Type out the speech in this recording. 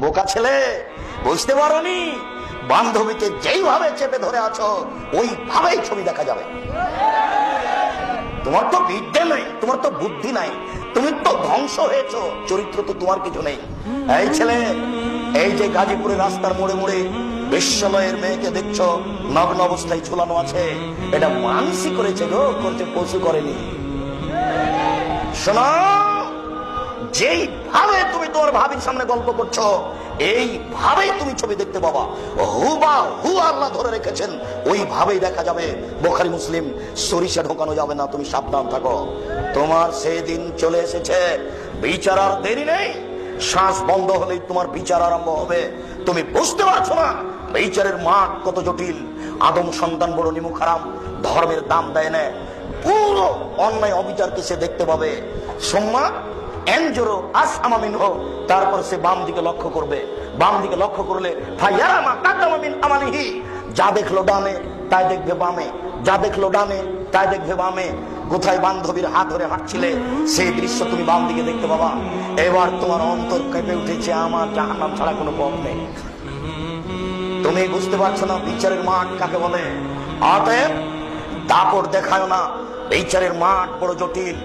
বোকা ছেলে, বুঝতে পারোনি? বান্ধবীকে যেইভাবে চেপে ধরে আছো ওইভাবেই ছবি দেখা যাবে। তোমার তো বিদ্যে নেই, তোমার তো বুদ্ধি নাই, তুমি তো ধ্বংস হয়েছো, চরিত্র তো তোমার কিছু নেই। এই ছেলে, এই যে গাজীপুরের রাস্তার মোড়ে মোড়ে বিশ্বলয়ের মেয়েকে দেখছো নগ্ন অবস্থায় ঝুলানো আছে, এটা মানসি করেছে গো, করছে পশু করেনি। শোনো, যেইভাবে তুমি তোমার ভাবির সামনে গল্প করছো এইভাবেই তুমি ছবি দেখতে পাবা, হুবা হু আল্লাহ ধরে রেখেছেন, ওইভাবেই দেখা যাবে। বুখারী মুসলিম, সরিষা ঢোকানো যাবে না, তুমি সাবধান থাকো। তোমার সেই দিন চলে এসেছে, বিচার আর দেরি নেই। শ্বাস বন্ধ হলেই তোমার বিচার আরম্ভ হবে। তুমি বুঝতে পারছো না বিচারের মাঠ কত জটিল। আদম সন্তান বড় নিমুখ হারাম, ধর্মের দাম দেয় না, পুরো অন্যায় অবিচারকে সে দেখতে পাবে। সোম্মা এনজোরো আস আমামিন হো, তারপর সে বাম দিকে লক্ষ্য করবে। বাম দিকে লক্ষ্য করলে ফায়ারামা কাদামামিন আমালিহি, যা দেখলো ডানে তাই দেখবে বামে, যা দেখলো ডানে তাই দেখবে বামে। কোথায় বান্ধবীর হাত ধরে হাঁটছিলে সেই দৃশ্য তুমি বাম দিকে দেখতে পাবা। এবার তোমার অন্তর কেঁপে উঠেছে, আমার জাহান্নাম ছাড়া কোনো পথ নেই। তুমি বুঝতে পারছো না বিচারের মাঠ কাকে বলে। অতএব দাপট দেখায় না, বিচারের মাঠ বড় জটিল।